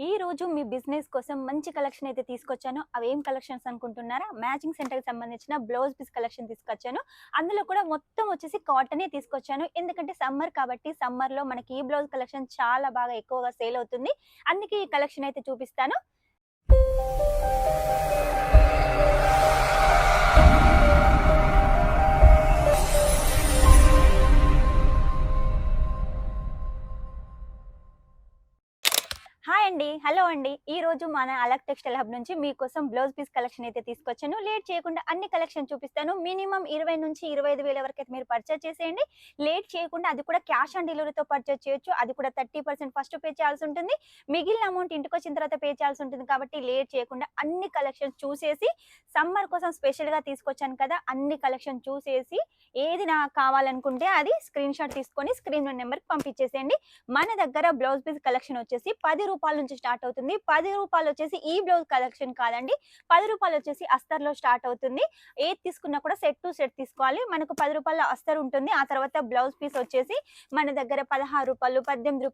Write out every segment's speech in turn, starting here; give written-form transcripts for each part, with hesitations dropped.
ఈ రోజు మీ బిజినెస్ కోసం మంచి కలెక్షన్ అయితే తీసుకొచ్చాను. అవేం కలెక్షన్స్ అనుకుంటున్నారా? మ్యాచింగ్ సెంటర్‌కి సంబంధించిన బ్లౌజ్ పీస్ కలెక్షన్ తీసుకొచ్చాను. అందులో కూడా మొత్తం వచ్చేసి కాటనే తీసుకొచ్చాను. ఎందుకంటే సమ్మర్ కాబట్టి సమ్మర్‌లో మనకి ఈ బ్లౌజ్ కలెక్షన్ చాలా బాగా ఎక్కువగా సేల్ అవుతుంది. అందుకే ఈ కలెక్షన్ అయితే చూపిస్తాను. హాయ్ అండి. హలో అండి. ఈరోజు మన అలక్ టెక్స్టైల్ హబ్ నుంచి మీకోసం బ్లౌజ్ పీస్ కలెక్షన్ అయితే తీసుకొచ్చాను. లేట్ చేయకుండా అన్ని కలెక్షన్ చూపిస్తాను. మినిమమ్ 20,000-25,000 వరకైతే మీరు పర్చేజ్ చేసేయండి. లేట్ చేయకుండా అది కూడా క్యాష్ ఆన్ డెలివరీతో పర్చేజ్ చేయొచ్చు. అది కూడా 30% ఫస్ట్ పే చేయాల్సి ఉంటుంది. మిగిలిన అమౌంట్ ఇంటికొచ్చిన తర్వాత పే చేయాల్సి ఉంటుంది. కాబట్టి లేట్ చేయకుండా అన్ని కలెక్షన్స్ చూసేసి సమ్మర్ కోసం స్పెషల్‌గా తీసుకొచ్చాను కదా! అన్ని కలెక్షన్ చూసేసి ఏది నాకు కావాలనుకుంటే అది స్క్రీన్ షాట్ తీసుకొని స్క్రీన్‌లో నెంబర్‌కి పంపించేసేయండి. మన దగ్గర బ్లౌజ్ పీస్ కలెక్షన్ వచ్చేసి రూ. 10 నుంచి స్టార్ట్ అవుతుంది. రూ. 10 వచ్చేసి ఈ బ్లౌజ్ కలెక్షన్ కాదండి. రూ. 10 వచ్చేసి అస్తర్‌లో స్టార్ట్ అవుతుంది. ఏది తీసుకున్నా కూడా సెట్ టు సెట్ తీసుకోవాలి. మనకు రూ. 10 అస్తర్ ఉంటుంది. ఆ తర్వాత బ్లౌజ్ పీస్ వచ్చేసి మన దగ్గర రూ. 16, రూ. 18, రూ.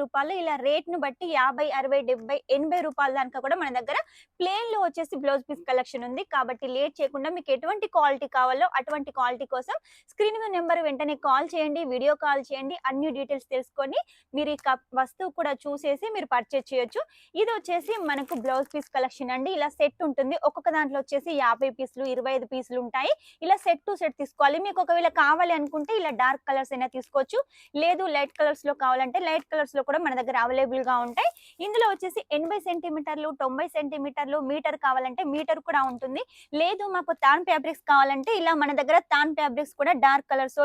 20 ఇలా రేట్‌ను బట్టి 50, 60, 70, 80 రూపాయల దాకా కూడా మన దగ్గర ప్లెయిన్‌లో వచ్చేసి బ్లౌజ్ పీస్ కలెక్షన్ ఉంది. కాబట్టి లేట్ చేయకుండా మీకు ఎటువంటి క్వాలిటీ కావాలో అటువంటి క్వాలిటీ కోసం స్క్రీన్ మీద నెంబర్ వెంటనే కాల్ చేయండి. వీడియో కాల్ చేయండి. అన్ని డీటెయిల్స్ తెలుసుకొని మీరు ఈ వస్తువు కూడా చూసేసి మీరు పర్చేజ్ చేయొచ్చు. ఇది వచ్చేసి మనకు బ్లౌజ్ పీస్ కలెక్షన్ అండి. ఇలా సెట్ ఉంటుంది. ఒక్కొక్క దాంట్లో వచ్చేసి 50 పీసులు, 25 పీసులు ఉంటాయి. ఇలా సెట్ టు సెట్ తీసుకోవాలి. మీకు ఒకవేళ కావాలి అనుకుంటే ఇలా డార్క్ కలర్స్ అయినా తీసుకోవచ్చు. లేదు లైట్ కలర్స్ లో కావాలంటే లైట్ కలర్స్ లో కూడా మన దగ్గర అవైలబుల్ గా ఉంటాయి. ఇందులో వచ్చేసి 80 సెంటీమీటర్లు, 90 సెంటీమీటర్లు, మీటర్ కావాలంటే మీటర్ కూడా ఉంటుంది. లేదు మాకు తాన్ ఫ్యాబ్రిక్స్ కావాలంటే ఇలా మన దగ్గర తాన్ ఫ్యాబ్రిక్స్ కూడా డార్క్ కలర్స్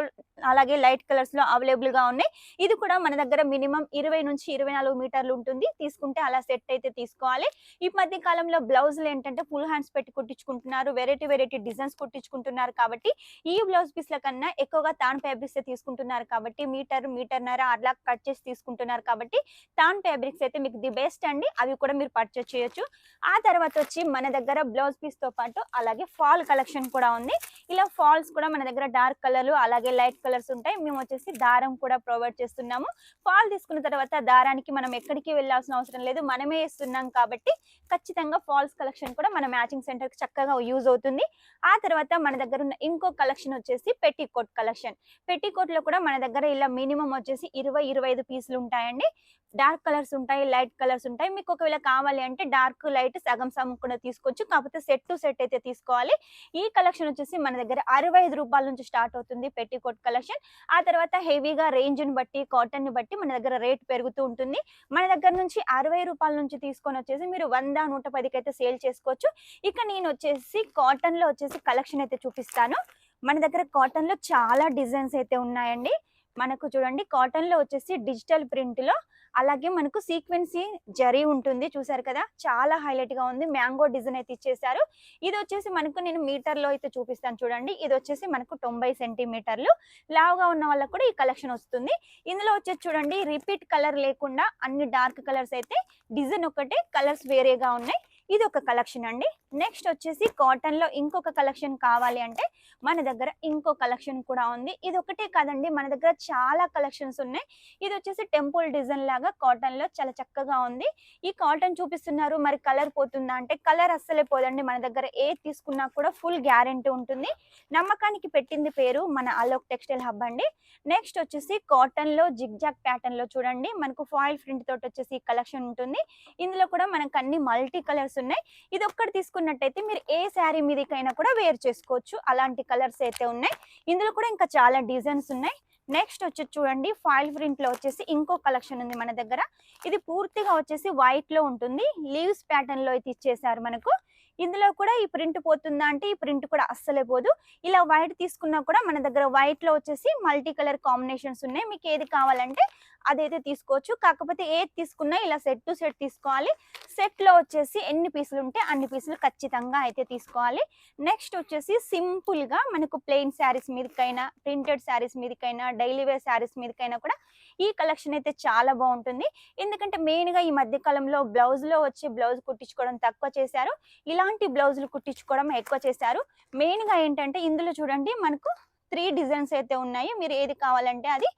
అలాగే లైట్ కలర్స్ లో అవైలబుల్ గా ఉన్నాయి. ఇది కూడా మన దగ్గర మినిమం 20-24 మీటర్లు ఉంటుంది. తీసుకుంటే అలా సెట్ అయితే తీసుకోవాలి. ఈ మధ్య కాలంలో బ్లౌజులు ఏంటంటే ఫుల్ హ్యాండ్స్ పెట్టి కుట్టించుకుంటున్నారు. Variety designs కుట్టించుకుంటున్నారు. కాబట్టి ఈ బ్లౌజ్ పీస్ల కన్నా ఎక్కువగా తాన్ ఫ్యాబ్రిక్స్ తీసుకుంటున్నారు. కాబట్టి మీటర్‌న్నర అట్లా కట్ చేసి తీసుకుంటున్నారు. కాబట్టి తాన్ ఫ్యాబ్రిక్స్ అయితే మీకు ది బెస్ట్ అండి. అవి కూడా మీరు పర్చేజ్ చేయొచ్చు. ఆ తర్వాత వచ్చి మన దగ్గర బ్లౌజ్ పీస్ తో పాటు అలాగే ఫాల్ కలెక్షన్ కూడా ఉంది. ఇలా ఫాల్స్ కూడా మన దగ్గర డార్క్ కలర్లు అలాగే లైట్ కలర్స్ ఉంటాయి. మేము వచ్చేసి దారం కూడా ప్రొవైడ్ చేస్తున్నాము. ఫాల్ తీసుకున్న తర్వాత దారానికి మనం ఎక్కడికి వెళ్ళాల్సిన అవసరం లేదు. మనమే ఇస్తున్నాం కాబట్టి ఖచ్చితంగా ఫాల్స్ కలెక్షన్ కూడా మన మ్యాచింగ్ సెంటర్ కి చక్కగా యూజ్ అవుతుంది. ఆ తర్వాత మన దగ్గర ఉన్న ఇంకో కలెక్షన్ వచ్చేసి పెట్టికోట్ కలెక్షన్. పెట్టికోట్ లో కూడా మన దగ్గర ఇలా మినిమం వచ్చేసి 20-25 పీసులు ఉంటాయండి. డార్క్ కలర్స్ ఉంటాయి, లైట్ కలర్స్ ఉంటాయి. మీకు ఒకవేళ కావాలి అంటే డార్క్ లైట్ సగం సగం కూడా తీసుకోవచ్చు. కాకపోతే సెట్ టు సెట్ అయితే తీసుకోవాలి. ఈ కలెక్షన్ వచ్చేసి మన దగ్గర రూ. 65 నుంచి స్టార్ట్ అవుతుంది పెట్టికోట్ కలెక్షన్. ఆ తర్వాత హెవీగా రేంజ్ ని బట్టి కాటన్ ని బట్టి మన దగ్గర రేట్ పెరుగుతూ ఉంటుంది. మన దగ్గర నుంచి రూ. 60 నుంచి తీసుకొని వచ్చేసి మీరు 100, 110కి అయితే సేల్ చేసుకోవచ్చు. ఇక నేను వచ్చేసి కాటన్ లో వచ్చేసి కలెక్షన్ అయితే చూపిస్తాను. మన దగ్గర కాటన్ లో చాలా డిజైన్స్ అయితే ఉన్నాయండి. మనకు చూడండి కాటన్ లో వచ్చేసి డిజిటల్ ప్రింట్ లో అలాగే మనకు సీక్వెన్సీ జరీ ఉంటుంది. చూసారు కదా చాలా హైలైట్ గా ఉంది. మ్యాంగో డిజైన్ అయితే ఇచ్చేసారు. ఇది వచ్చేసి మనకు నేను మీటర్ లో అయితే చూపిస్తాను చూడండి. ఇది వచ్చేసి మనకు 90 సెంటీమీటర్లు. లావుగా ఉన్న వాళ్ళకు కూడా ఈ కలెక్షన్ వస్తుంది. ఇందులో వచ్చేసి చూడండి రిపీట్ కలర్ లేకుండా అన్ని డార్క్ కలర్స్ అయితే డిజైన్ ఒకటే కలర్స్ వేరేగా ఉన్నాయి. ఇది ఒక కలెక్షన్ అండి. నెక్స్ట్ వచ్చేసి కాటన్ లో ఇంకొక కలెక్షన్ కావాలి అంటే మన దగ్గర ఇంకో కలెక్షన్ కూడా ఉంది. ఇది ఒకటే కాదండి మన దగ్గర చాలా కలెక్షన్స్ ఉన్నాయి. ఇది వచ్చేసి టెంపుల్ డిజైన్ లాగా కాటన్ లో చాలా చక్కగా ఉంది. ఈ కాటన్ చూపిస్తున్నారు మరి కలర్ పోతుందా అంటే కలర్ అస్సలే పోదండి. మన దగ్గర ఏ తీసుకున్నా కూడా ఫుల్ గ్యారెంటీ ఉంటుంది. నమ్మకానికి పెట్టింది పేరు మన అలోక్ టెక్స్టైల్ హబ్ అండి. నెక్స్ట్ వచ్చేసి కాటన్ లో జిగ్జాగ్ ప్యాటర్న్ లో చూడండి మనకు ఫాయిల్ ప్రింట్ తోటి వచ్చేసి కలెక్షన్ ఉంటుంది. ఇందులో కూడా మనకు అన్ని మల్టీ కలర్స్ ఉన్నాయి. ఇది ఒక్కటి తీసుకున్నట్టయితే మీరు ఏ శారీ మీదకైనా కూడా వేర్ చేసుకోవచ్చు. అలాంటి కలర్స్ అయితే ఉన్నాయి. ఇందులో కూడా ఇంకా చాలా డిజైన్స్ ఉన్నాయి. నెక్స్ట్ వచ్చి చూడండి ఫాయిల్ ప్రింట్ లో వచ్చేసి ఇంకో కలెక్షన్ ఉంది మన దగ్గర. ఇది పూర్తిగా వచ్చేసి వైట్ లో ఉంటుంది. లీవ్స్ ప్యాటర్న్ లో అయితే ఇచ్చేసారు మనకు. ఇందులో కూడా ఈ ప్రింట్ పోతుందా అంటే ఈ ప్రింట్ కూడా అస్సలే పోదు. ఇలా వైట్ తీసుకున్నా కూడా మన దగ్గర వైట్ లో వచ్చేసి మల్టీ కలర్ కాంబినేషన్స్ ఉన్నాయి. మీకు ఏది కావాలంటే అదైతే తీసుకోవచ్చు. కాకపోతే ఏది తీసుకున్నా ఇలా సెట్ టు సెట్ తీసుకోవాలి. సెట్ లో వచ్చేసి ఎన్ని పీసులు ఉంటే అన్ని పీసులు ఖచ్చితంగా అయితే తీసుకోవాలి. నెక్స్ట్ వచ్చేసి సింపుల్ గా మనకు ప్లెయిన్ శారీస్ మీదకైనా ప్రింటెడ్ శారీస్ మీదకైనా డైలీ వేర్ శారీస్ మీదకైనా కూడా ఈ కలెక్షన్ అయితే చాలా బాగుంటుంది. ఎందుకంటే మెయిన్ గా ఈ మధ్య కాలంలో బ్లౌజ్ లో వచ్చి బ్లౌజ్ కుట్టించుకోవడం తక్కువ చేశారు. ఇలాంటి బ్లౌజులు కుట్టించుకోవడం ఎక్కువ చేశారు. మెయిన్ గా ఏంటంటే ఇందులో చూడండి మనకు 3 డిజైన్స్ అయితే ఉన్నాయి. మీరు ఏది కావాలంటే అది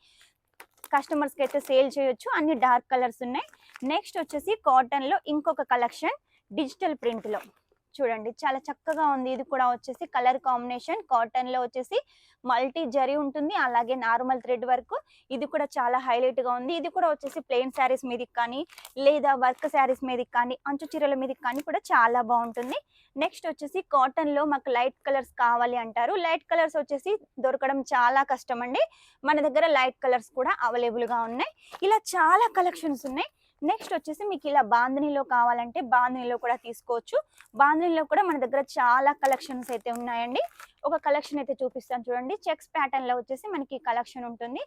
కస్టమర్స్కి అయితే సేల్ చేయొచ్చు. అన్ని డార్క్ కలర్స్ ఉన్నాయి. నెక్స్ట్ వచ్చేసి కాటన్లో ఇంకొక కలెక్షన్ డిజిటల్ ప్రింట్లో చూడండి, చాలా చక్కగా ఉంది. ఇది కూడా వచ్చేసి కలర్ కాంబినేషన్ కాటన్లో వచ్చేసి మల్టీ జరీ ఉంటుంది, అలాగే నార్మల్ థ్రెడ్ వర్క్. ఇది కూడా చాలా హైలైట్గా ఉంది. ఇది కూడా వచ్చేసి ప్లెయిన్ శారీస్ మీదకి కానీ లేదా వర్క్ శారీస్ మీదకి కానీ అంచు చీరల మీదకి కానీ కూడా చాలా బాగుంటుంది. నెక్స్ట్ వచ్చేసి కాటన్లో మాకు లైట్ కలర్స్ కావాలి అంటారు. లైట్ కలర్స్ వచ్చేసి దొరకడం చాలా కష్టం అండి. మన దగ్గర లైట్ కలర్స్ కూడా అవైలబుల్గా ఉన్నాయి. ఇలా చాలా కలెక్షన్స్ ఉన్నాయి. నెక్స్ట్ వచ్చేసి మీకు ఇలా బాందినీలో కావాలంటే బాందినీలో కూడా తీసుకోవచ్చు. బాందినీలో కూడా మన దగ్గర చాలా కలెక్షన్స్ అయితే ఉన్నాయండి. ఒక కలెక్షన్ అయితే చూపిస్తాను చూడండి. చెక్స్ ప్యాటర్న్లో వచ్చేసి మనకి కలెక్షన్ ఉంటుంది.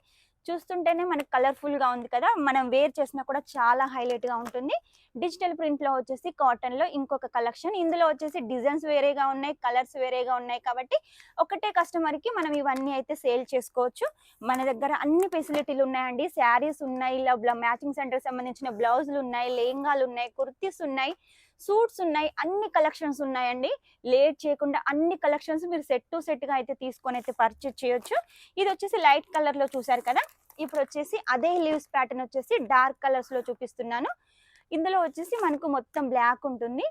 చూస్తుంటేనే మనకి కలర్ఫుల్గా ఉంది కదా, మనం వేర్ చేసినా కూడా చాలా హైలైట్గా ఉంటుంది. డిజిటల్ ప్రింట్లో వచ్చేసి కాటన్లో ఇంకొక కలెక్షన్. ఇందులో వచ్చేసి డిజైన్స్ వేరేగా ఉన్నాయి, కలర్స్ వేరేగా ఉన్నాయి. కాబట్టి ఒకటే కస్టమర్కి మనం ఇవన్నీ అయితే సేల్ చేసుకోవచ్చు. మన దగ్గర అన్ని ఫెసిలిటీలు ఉన్నాయండి. శారీస్ ఉన్నాయి, ఇలా మ్యాచింగ్ సెంటర్కి సంబంధించిన బ్లౌజులు ఉన్నాయి, లెహంగాలు ఉన్నాయి, కుర్తీస్ ఉన్నాయి, సూట్స్ ఉన్నాయి, అన్ని కలెక్షన్స్ ఉన్నాయండి. లేట్ చేయకుండా అన్ని కలెక్షన్స్ మీరు సెట్ టు సెట్గా అయితే తీసుకొని అయితే పర్చేజ్ చేయొచ్చు. ఇది వచ్చేసి లైట్ కలర్లో చూసారు కదా, ఇప్పుడు వచ్చేసి అదే లీవ్స్ ప్యాటర్న్ వచ్చేసి డార్క్ కలర్స్లో చూపిస్తున్నాను. ఇందులో వచ్చేసి మనకు మొత్తం బ్లాక్ ఉంటుంది,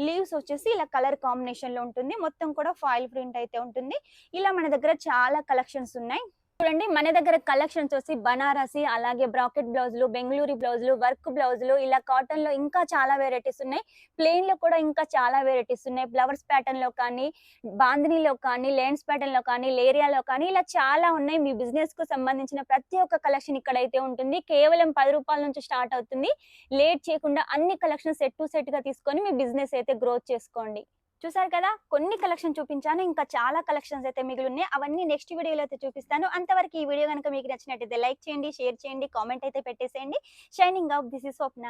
లీవ్స్ వచ్చేసి ఇలా కలర్ కాంబినేషన్లో ఉంటుంది, మొత్తం కూడా ఫాయిల్ ప్రింట్ అయితే ఉంటుంది. ఇలా మన దగ్గర చాలా కలెక్షన్స్ ఉన్నాయి. చూడండి, మన దగ్గర కలెక్షన్స్ వచ్చి బనారసి, అలాగే బ్రాకెట్ బ్లౌజులు, బెంగళూరు బ్లౌజులు, వర్క్ బ్లౌజులు, ఇలా కాటన్లో ఇంకా చాలా వెరైటీస్ ఉన్నాయి. ప్లెయిన్లో కూడా ఇంకా చాలా వెరైటీస్ ఉన్నాయి. ఫ్లవర్స్ ప్యాటర్న్లో కానీ, బాందినీలో కానీ, లెన్స్ ప్యాటర్న్లో కానీ, లేరియాలో కానీ, ఇలా చాలా ఉన్నాయి. మీ బిజినెస్కు సంబంధించిన ప్రతి ఒక్క కలెక్షన్ ఇక్కడైతే ఉంటుంది. కేవలం 10 రూపాయల నుంచి స్టార్ట్ అవుతుంది. లేట్ చేయకుండా అన్ని కలెక్షన్ సెట్ టు సెట్గా తీసుకొని మీ బిజినెస్ అయితే గ్రోత్ చేసుకోండి. చూసారు కదా, కొన్ని కలెక్షన్ చూపించాను, ఇంకా చాలా కలెక్షన్స్ అయితే మిగిలి ఉన్నాయి. అవన్నీ నెక్స్ట్ వీడియోలో అయితే చూపిస్తాను. అంతవరకు ఈ వీడియో కనుక మీకు నచ్చినట్టయితే లైక్ చేయండి, షేర్ చేయండి, కామెంట్ అయితే పెట్టేసేయండి. Shining of, this is Swapna.